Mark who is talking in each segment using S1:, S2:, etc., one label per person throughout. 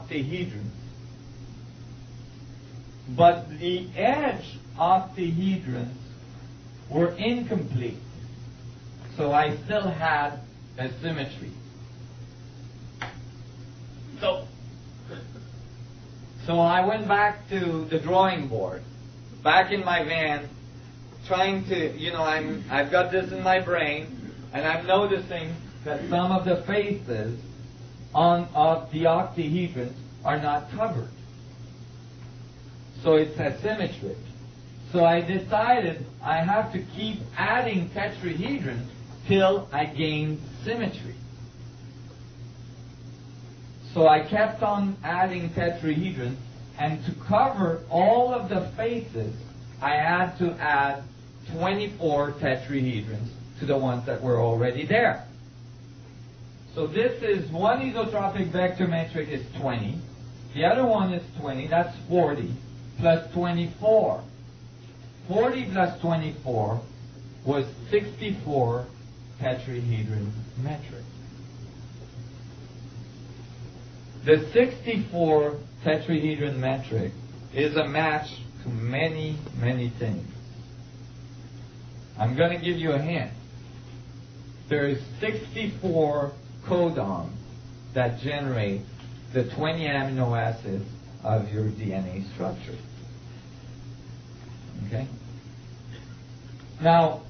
S1: octahedrons. But the edge octahedrons were incomplete. So I still had a symmetry. So I went back to the drawing board, back in my van, trying to, I've got this in my brain, and I'm noticing that some of the faces of the octahedrons are not covered. So it's asymmetric. So I decided I have to keep adding tetrahedrons till I gain symmetry. So I kept on adding tetrahedrons, and to cover all of the faces, I had to add 24 tetrahedrons to the ones that were already there. So this is one isotropic vector metric is 20. The other one is 20. That's 40 plus 24. 40 plus 24 was 64 tetrahedron metric. The 64 tetrahedron metric is a match to many, many things. I'm going to give you a hint. There is 64 codons that generate the 20 amino acids of your DNA structure. Okay? Now,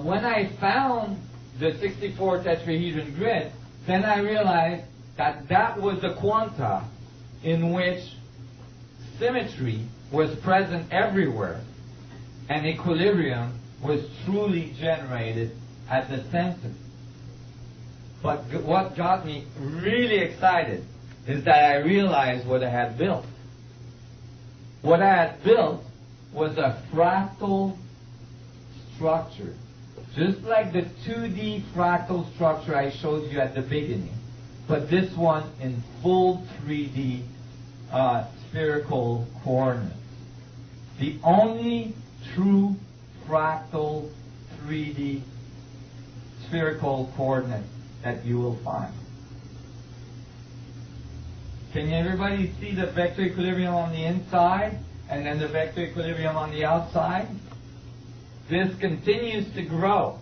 S1: when I found the 64 tetrahedron grid, then I realized that that was the quanta in which symmetry was present everywhere, and equilibrium was truly generated at the center. But what got me really excited is that I realized what I had built. What I had built was a fractal structure, just like the 2D fractal structure I showed you at the beginning, but this one in full 3D spherical coordinates. The only true fractal 3D spherical coordinate that you will find. Can everybody see the vector equilibrium on the inside and then the vector equilibrium on the outside? This continues to grow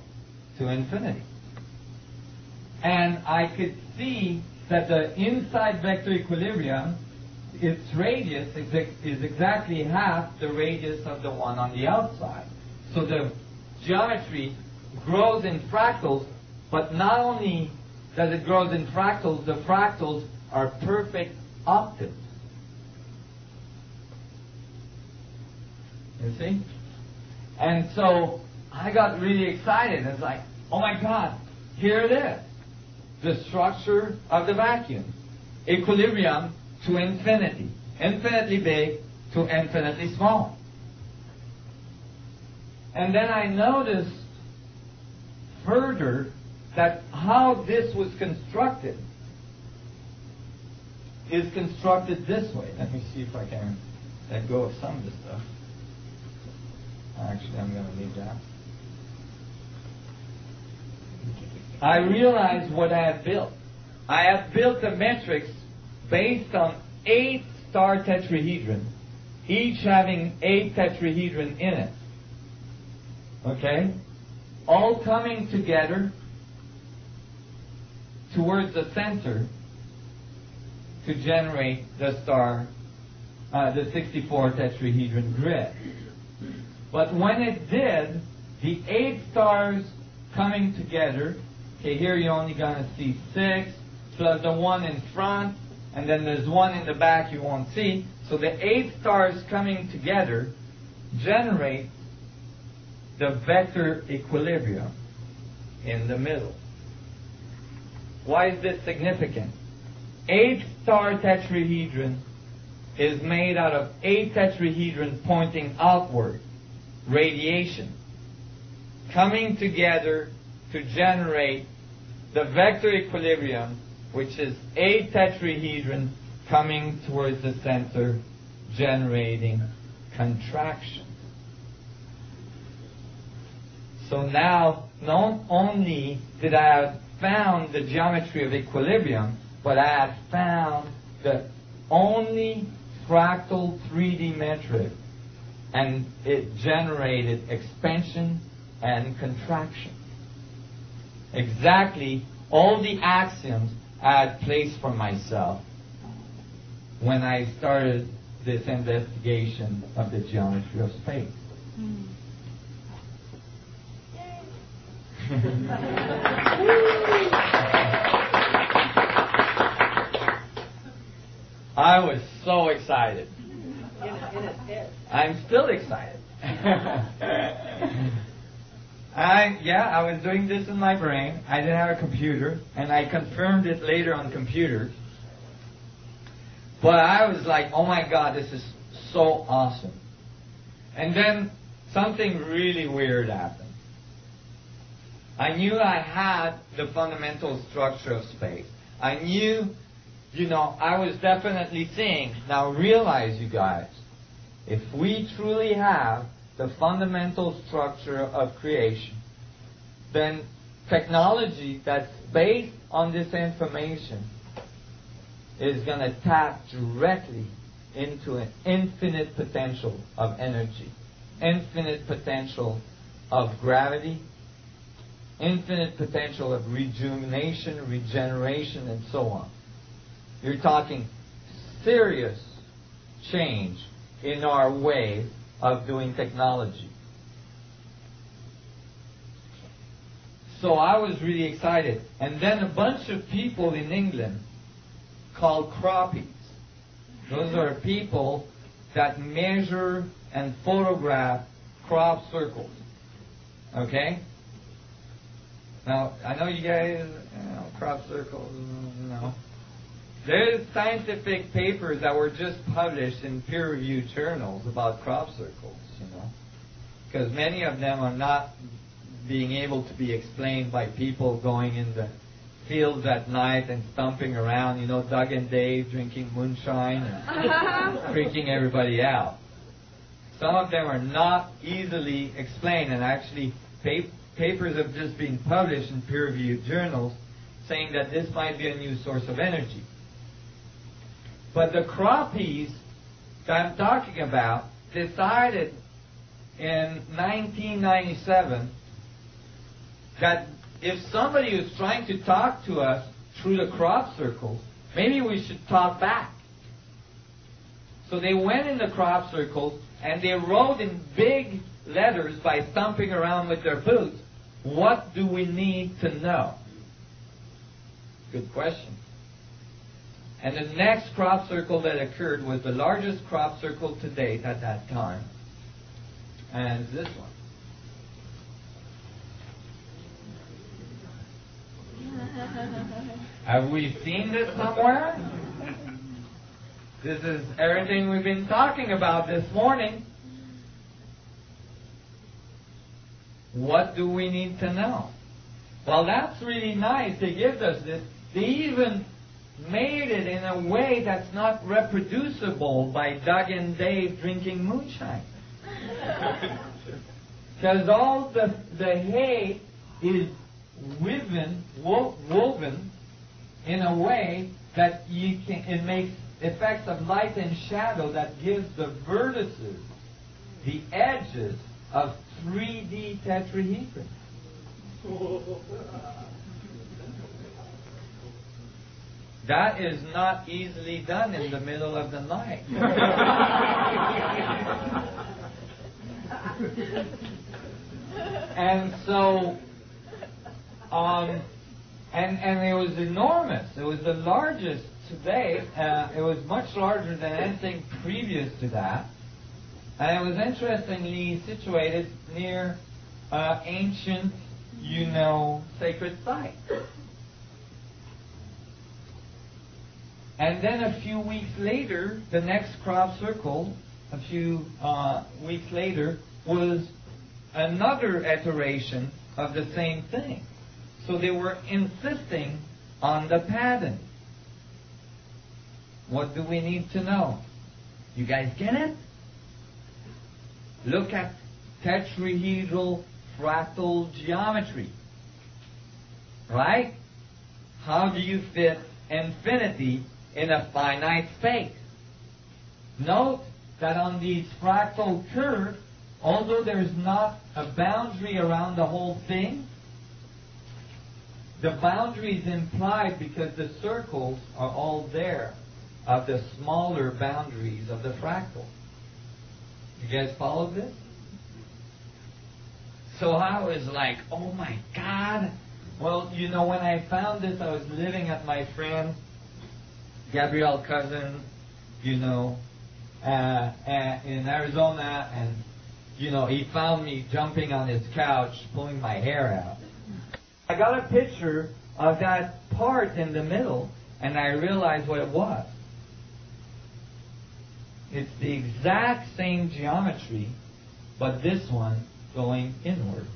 S1: to infinity. And I could see that the inside vector equilibrium, its radius is exactly half the radius of the one on the outside. So the geometry grows in fractals, but not only does it grow in fractals, the fractals are perfect octaves. You see? And so I got really excited. It's like, oh my God, here it is. The structure of the vacuum. Equilibrium to infinity. Infinitely big to infinitely small. And then I noticed further that how this was constructed is constructed this way. Let me see if I can let go of some of this stuff. Actually, I'm going to leave that. I realized what I had built. I have built a matrix based on 8 star tetrahedrons, each having 8 tetrahedron in it. Okay? All coming together towards the center to generate the star, the 64 tetrahedron grid. But when it did, the 8 stars coming together, okay, here you're only going to see 6, plus the one in front, and then there's one in the back you won't see. So the 8 stars coming together generate the vector equilibrium in the middle. Why is this significant? 8 star tetrahedron is made out of 8 tetrahedrons pointing outward, radiation, coming together to generate the vector equilibrium, which is 8 tetrahedron coming towards the center, generating contraction. So now, not only did I have found the geometry of equilibrium, but I had found the only fractal 3D metric, and it generated expansion and contraction. Exactly all the axioms I had placed for myself when I started this investigation of the geometry of space. I was so excited. I'm still excited. I was doing this in my brain. I didn't have a computer, and I confirmed it later on computers. But I was like, oh my God, this is so awesome. And then something really weird happened. I knew I had the fundamental structure of space. I knew, I was definitely seeing. Now realize, you guys, if we truly have the fundamental structure of creation, then technology that's based on this information is going to tap directly into an infinite potential of energy, infinite potential of gravity, infinite potential of rejuvenation, regeneration, and so on. You're talking serious change in our way of doing technology. So I was really excited. And then a bunch of people in England called croppies. Those are people that measure and photograph crop circles. Okay? Now, I know you guys, crop circles, There's scientific papers that were just published in peer-reviewed journals about crop circles, because many of them are not being able to be explained by people going in the fields at night and stomping around, Doug and Dave drinking moonshine and freaking everybody out. Some of them are not easily explained, and actually papers have just been published in peer-reviewed journals saying that this might be a new source of energy. But the croppies that I'm talking about decided in 1997 that if somebody was trying to talk to us through the crop circles, maybe we should talk back. So they went in the crop circles and they wrote in big letters by stomping around with their boots, what do we need to know? Good question. And the next crop circle that occurred was the largest crop circle to date at that time. And this one. Have we seen this somewhere? This is everything we've been talking about this morning. What do we need to know? Well, that's really nice. They give us this. They even made it in a way that's not reproducible by Doug and Dave drinking moonshine. Because all the hay is woven in a way that it makes effects of light and shadow that gives the vertices, the edges of 3D tetrahedrons. That is not easily done in the middle of the night. And so, and it was enormous. It was the largest today. It was much larger than anything previous to that. And it was interestingly situated near ancient, sacred site. And then a few weeks later, the next crop circle, a few weeks later, was another iteration of the same thing. So they were insisting on the pattern. What do we need to know? You guys get it? Look at tetrahedral fractal geometry. Right? How do you fit infinity in a finite space. Note that on these fractal curves, although there's not a boundary around the whole thing, the boundary is implied because the circles are all there of the smaller boundaries of the fractal. You guys follow this? So I was like, oh my God. Well, you know, when I found this, I was living at my friend Gabriel's cousin, you know, in Arizona, and, you know, he found me jumping on his couch, pulling my hair out. I got a picture of that part in the middle, and I realized what it was. It's the exact same geometry, but this one going inwards.